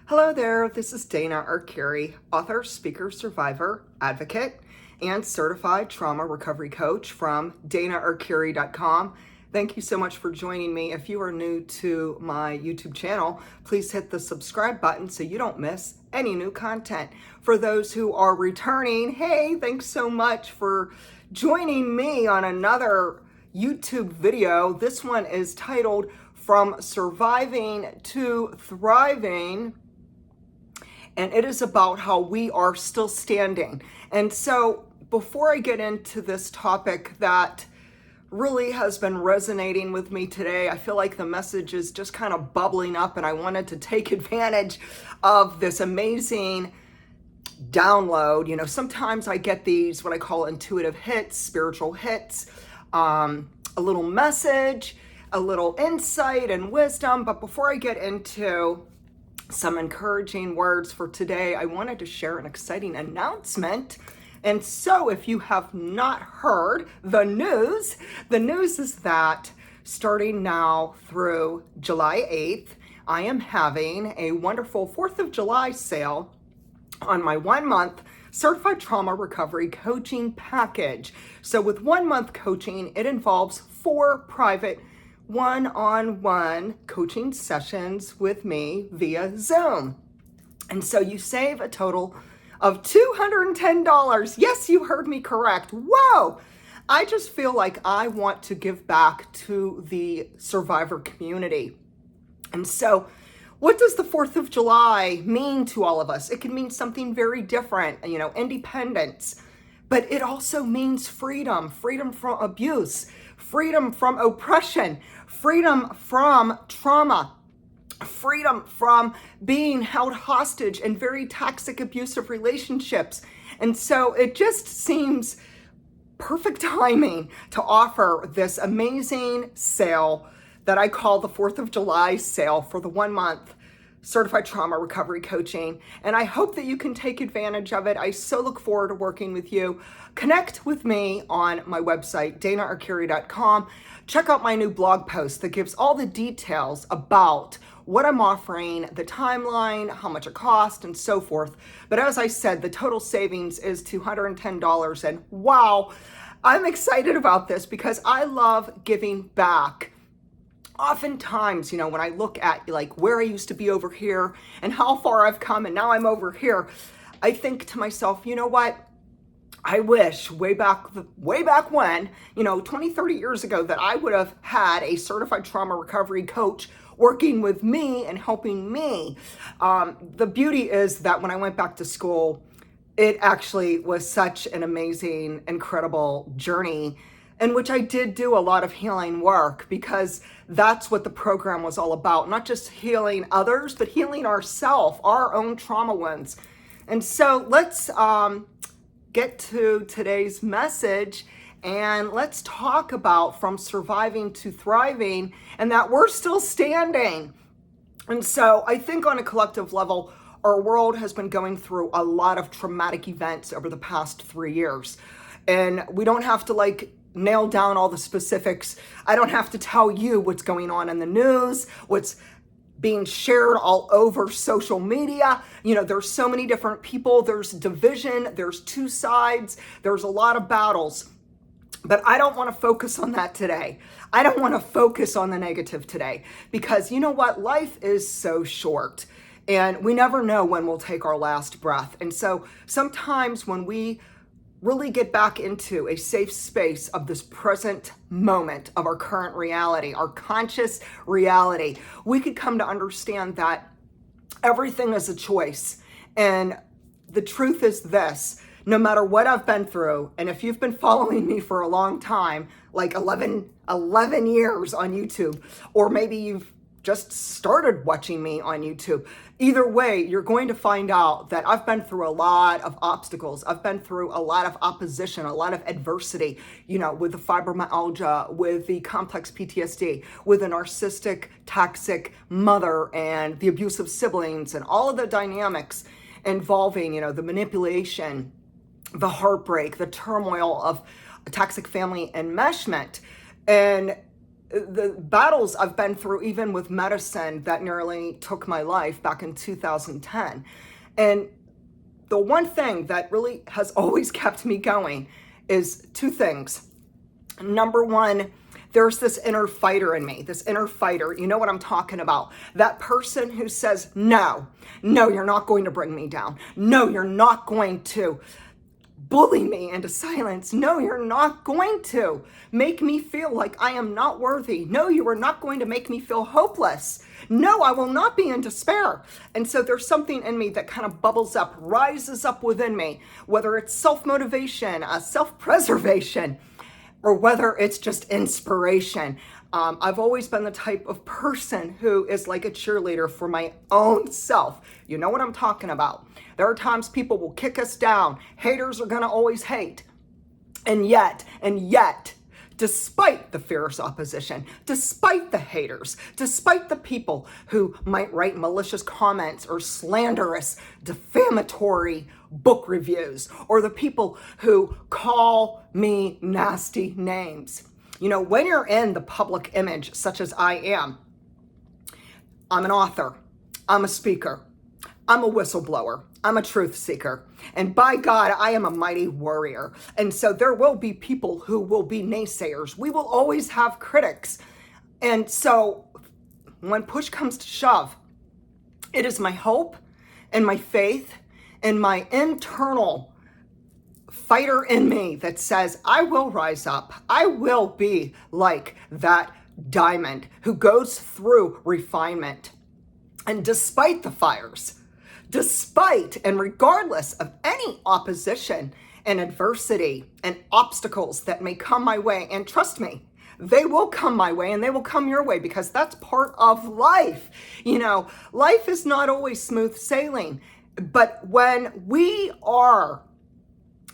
Hello there, this is Dana Arcuri, author, speaker, survivor, advocate, and certified trauma recovery coach from danaarcuri.com. Thank you so much for joining me. If you are new to my YouTube channel, please hit the subscribe button so you don't miss any new content. For those who are returning, hey, thanks so much for joining me on another YouTube video. This one is titled From Surviving to Thriving, and it is about how we are still standing. And so before I get into this topic that really has been resonating with me today, I feel like the message is just kind of bubbling up, and I wanted to take advantage of this amazing download. You know, sometimes I get these, what I call intuitive hits, spiritual hits, a little message, a little insight and wisdom. But before I get into some encouraging words for today, I wanted to share an exciting announcement. And so if you have not heard the news is that starting now through July 8th, I am having a wonderful 4th of July sale on my 1-month certified trauma recovery coaching package. So with 1 month coaching, it involves 4 private one-on-one coaching sessions with me via Zoom. And so you save a total of $210. Yes, you heard me correct. Whoa! I just feel like I want to give back to the survivor community. And so what does the 4th of July mean to all of us? It can mean something very different, independence, but it also means freedom from abuse, freedom from oppression, freedom from trauma, freedom from being held hostage in very toxic, abusive relationships. And so it just seems perfect timing to offer this amazing sale that I call the 4th of July sale for the 1 month certified trauma recovery coaching. And I hope that you can take advantage of it. I so look forward to working with you. Connect with me on my website, danaarcuri.com. Check out my new blog post that gives all the details about what I'm offering, the timeline, how much it costs, and so forth. But as I said, the total savings is $210. And wow, I'm excited about this because I love giving back. Oftentimes, when I look at like where I used to be over here and how far I've come and now I'm over here, I think to myself, you know what? I wish way back when, 20, 30 years ago, that I would have had a certified trauma recovery coach working with me and helping me. The beauty is that when I went back to school, it actually was such an amazing, incredible journey in which I did do a lot of healing work, because that's what the program was all about. Not just healing others, but healing ourselves, our own trauma wounds. And so let's get to today's message, and let's talk about from surviving to thriving, and that we're still standing. And so I think on a collective level, our world has been going through a lot of traumatic events over the past 3 years. And we don't have to nail down all the specifics. I don't have to tell you what's going on in the news, what's being shared all over social media. There's so many different people. There's division. There's two sides. There's a lot of battles. But I don't want to focus on that today. I don't want to focus on the negative today, because you know what? Life is so short, and we never know when we'll take our last breath. And so sometimes when we really get back into a safe space of this present moment of our current reality, our conscious reality, we could come to understand that everything is a choice. And the truth is this: no matter what I've been through, and if you've been following me for a long time, like 11 years on YouTube, or maybe you've just started watching me on YouTube, either way, you're going to find out that I've been through a lot of obstacles. I've been through a lot of opposition, a lot of adversity, with the fibromyalgia, with the complex PTSD, with a narcissistic, toxic mother, and the abusive siblings, and all of the dynamics involving, the manipulation, the heartbreak, the turmoil of a toxic family enmeshment. And the battles I've been through, even with medicine that nearly took my life back in 2010. And the one thing that really has always kept me going is two things. Number one, there's this inner fighter in me, this inner fighter. You know what I'm talking about? That person who says, no, you're not going to bring me down. No, you're not going to bully me into silence. No, you're not going to make me feel like I am not worthy. No, you are not going to make me feel hopeless. No, I will not be in despair. And so there's something in me that kind of bubbles up, rises up within me, whether it's self-motivation, self-preservation, or whether it's just inspiration. I've always been the type of person who is like a cheerleader for my own self. You know what I'm talking about. There are times people will kick us down. Haters are gonna always hate. And yet, despite the fierce opposition, despite the haters, despite the people who might write malicious comments or slanderous, defamatory book reviews, or the people who call me nasty names. You know, when you're in the public image, such as I am, I'm an author, I'm a speaker, I'm a whistleblower, I'm a truth seeker, and by God, I am a mighty warrior. And so there will be people who will be naysayers. We will always have critics. And so when push comes to shove, it is my hope and my faith and my internal fighter in me that says, I will rise up. I will be like that diamond who goes through refinement. And despite the fires, despite and regardless of any opposition and adversity and obstacles that may come my way, and trust me, they will come my way and they will come your way, because that's part of life. You know, life is not always smooth sailing, but when we are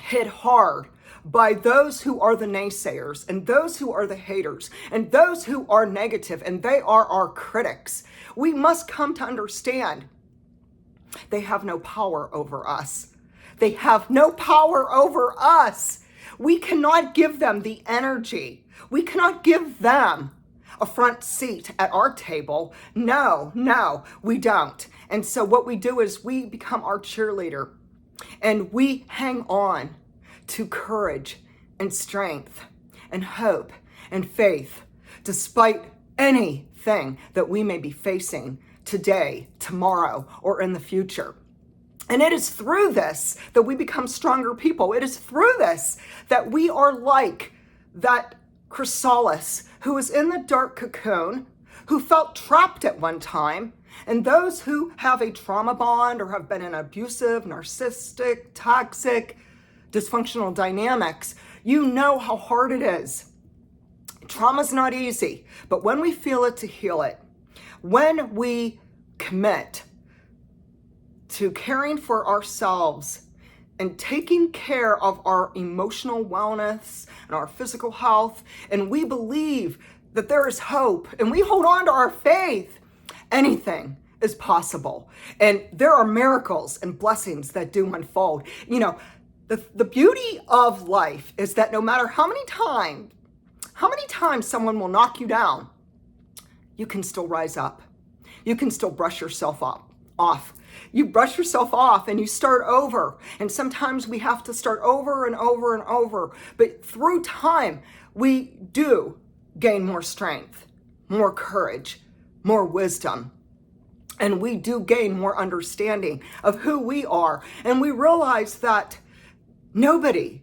hit hard by those who are the naysayers and those who are the haters and those who are negative, and they are our critics, we must come to understand they have no power over us. They have no power over us. We cannot give them the energy. We cannot give them a front seat at our table. No, we don't. And so what we do is we become our cheerleader, and we hang on to courage and strength and hope and faith, despite anything that we may be facing today, tomorrow, or in the future. And it is through this that we become stronger people. It is through this that we are like that chrysalis who was in the dark cocoon, who felt trapped at one time. And those who have a trauma bond or have been in abusive, narcissistic, toxic, dysfunctional dynamics, you know how hard it is. Trauma's not easy, but when we feel it, to heal it, when we commit to caring for ourselves and taking care of our emotional wellness and our physical health, and we believe that there is hope and we hold on to our faith, anything is possible. And there are miracles and blessings that do unfold. You know, the beauty of life is that no matter how many times someone will knock you down, you can still rise up. You can still brush yourself off. You brush yourself off and you start over. And sometimes we have to start over and over and over. But through time, we do gain more strength, more courage, more wisdom. And we do gain more understanding of who we are. And we realize that nobody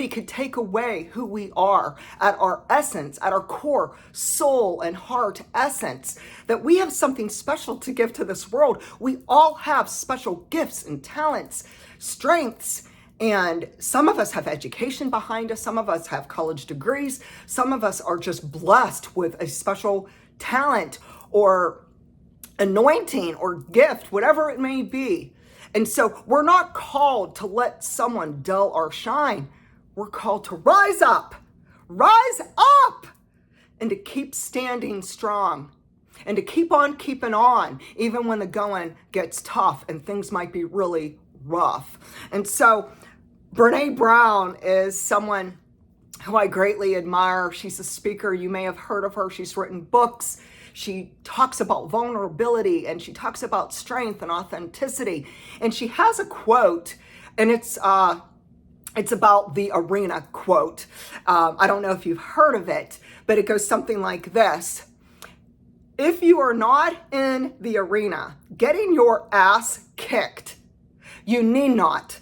could take away who we are at our essence, at our core soul and heart essence, that we have something special to give to this world. We all have special gifts and talents, strengths, and some of us have education behind us. Some of us have college degrees. Some of us are just blessed with a special talent or anointing or gift, whatever it may be. And so we're not called to let someone dull our shine. We're called to rise up, and to keep standing strong, and to keep on keeping on, even when the going gets tough and things might be really rough. And so Brene Brown is someone who I greatly admire. She's a speaker. You may have heard of her. She's written books. She talks about vulnerability, and she talks about strength and authenticity. And she has a quote, and it's about the arena quote. I don't know if you've heard of it, but it goes something like this. If you are not in the arena getting your ass kicked, you need not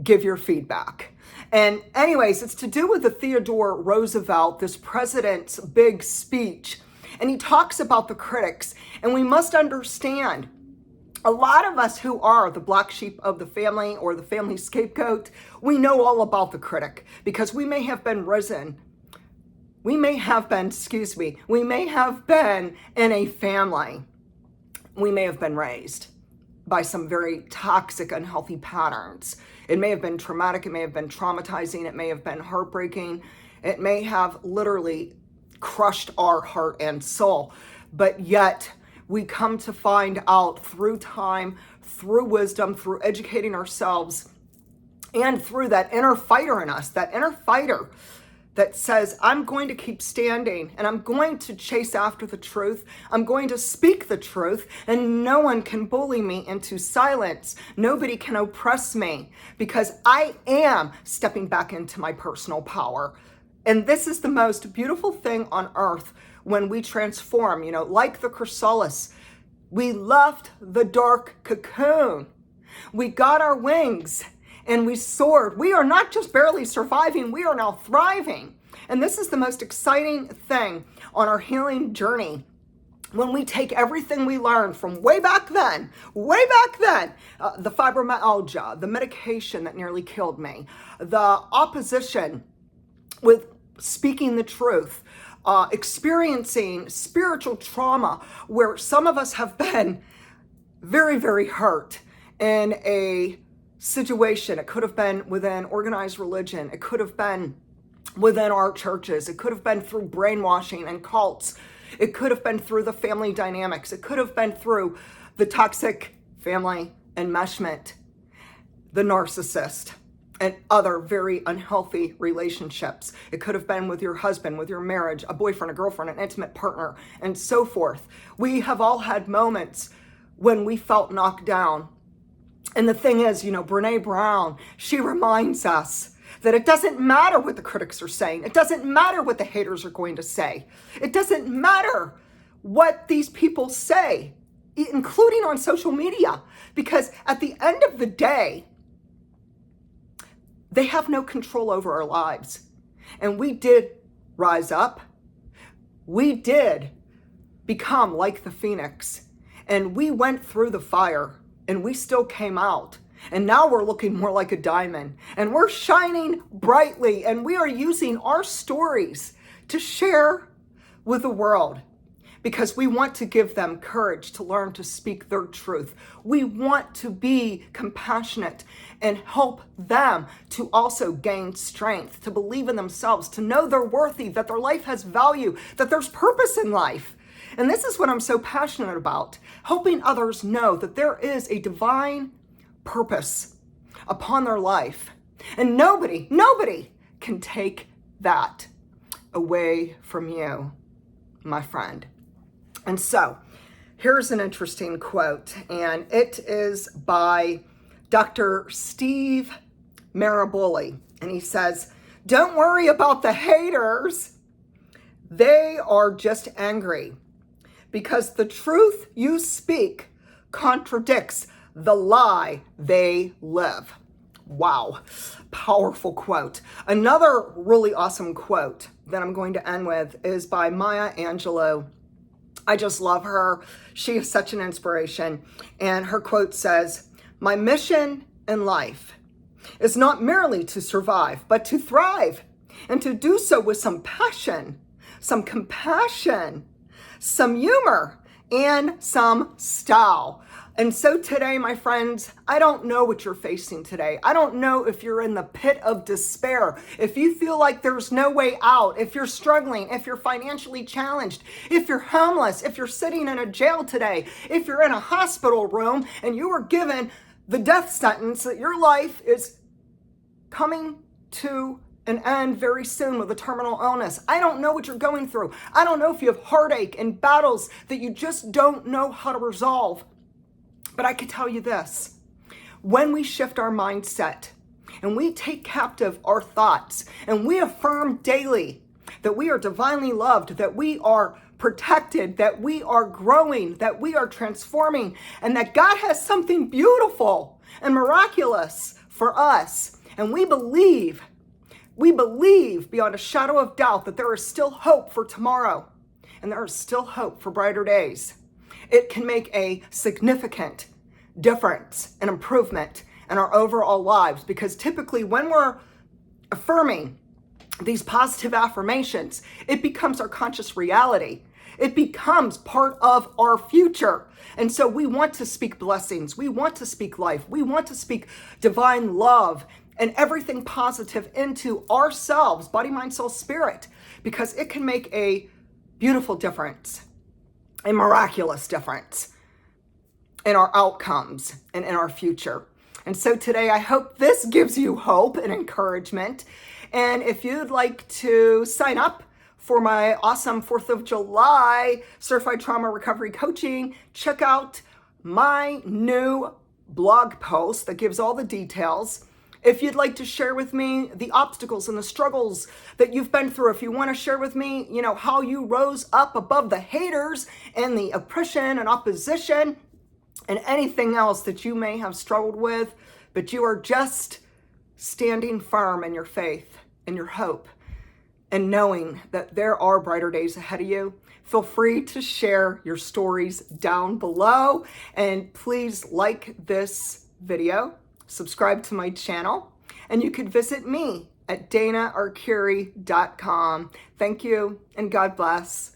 give your feedback. And anyways, it's to do with the Theodore Roosevelt, this president's big speech. And he talks about the critics. And we must understand, a lot of us who are the black sheep of the family or the family scapegoat, we know all about the critic because we may have been we may have been in a family. We may have been raised by some very toxic, unhealthy patterns. It may have been traumatic. It may have been traumatizing. It may have been heartbreaking. It may have literally crushed our heart and soul. But yet we come to find out through time, through wisdom, through educating ourselves, and through that inner fighter in us, that inner fighter that says, I'm going to keep standing and I'm going to chase after the truth. I'm going to speak the truth, and no one can bully me into silence. Nobody can oppress me because I am stepping back into my personal power. And this is the most beautiful thing on earth when we transform, like the chrysalis. We left the dark cocoon. We got our wings and we soared. We are not just barely surviving, we are now thriving. And this is the most exciting thing on our healing journey. When we take everything we learned from way back then, the fibromyalgia, the medication that nearly killed me, the opposition with speaking the truth, experiencing spiritual trauma, where some of us have been very, very hurt in a situation. It could have been within organized religion. It could have been within our churches. It could have been through brainwashing and cults. It could have been through the family dynamics. It could have been through the toxic family enmeshment, the narcissist, and other very unhealthy relationships. It could have been with your husband, with your marriage, a boyfriend, a girlfriend, an intimate partner, and so forth. We have all had moments when we felt knocked down. And the thing is, Brene Brown, she reminds us that it doesn't matter what the critics are saying. It doesn't matter what the haters are going to say. It doesn't matter what these people say, including on social media, because at the end of the day, they have no control over our lives. And we did rise up. We did become like the phoenix. And we went through the fire and we still came out. And now we're looking more like a diamond. And we're shining brightly. And we are using our stories to share with the world, because we want to give them courage to learn to speak their truth. We want to be compassionate and help them to also gain strength, to believe in themselves, to know they're worthy, that their life has value, that there's purpose in life. And this is what I'm so passionate about, helping others know that there is a divine purpose upon their life. And nobody can take that away from you, my friend. And so here's an interesting quote, and it is by Dr. Steve Maraboli. And he says, "Don't worry about the haters. They are just angry because the truth you speak contradicts the lie they live." Wow, powerful quote. Another really awesome quote that I'm going to end with is by Maya Angelou. I just love her. She is such an inspiration. And her quote says, "My mission in life is not merely to survive, but to thrive, and to do so with some passion, some compassion, some humor, and some style." And so today, my friends, I don't know what you're facing today. I don't know if you're in the pit of despair, if you feel like there's no way out, if you're struggling, if you're financially challenged, if you're homeless, if you're sitting in a jail today, if you're in a hospital room and you were given the death sentence, that your life is coming to and end very soon with a terminal illness. I don't know what you're going through. I don't know if you have heartache and battles that you just don't know how to resolve. But I can tell you this. When we shift our mindset and we take captive our thoughts and we affirm daily that we are divinely loved, that we are protected, that we are growing, that we are transforming, and that God has something beautiful and miraculous for us, and we believe beyond a shadow of doubt that there is still hope for tomorrow and there is still hope for brighter days, it can make a significant difference and improvement in our overall lives. Because typically when we're affirming these positive affirmations, it becomes our conscious reality. It becomes part of our future. And so we want to speak blessings. We want to speak life. We want to speak divine love and everything positive into ourselves, body, mind, soul, spirit, because it can make a beautiful difference, a miraculous difference in our outcomes and in our future. And so today, I hope this gives you hope and encouragement. And if you'd like to sign up for my awesome 4th of July Certified Trauma Recovery Coaching, check out my new blog post that gives all the details. If you'd like to share with me the obstacles and the struggles that you've been through, if you want to share with me, how you rose up above the haters and the oppression and opposition and anything else that you may have struggled with, but you are just standing firm in your faith and your hope and knowing that there are brighter days ahead of you, feel free to share your stories down below. And please like this video, subscribe to my channel, and you could visit me at danaarcuri.com. Thank you and God bless.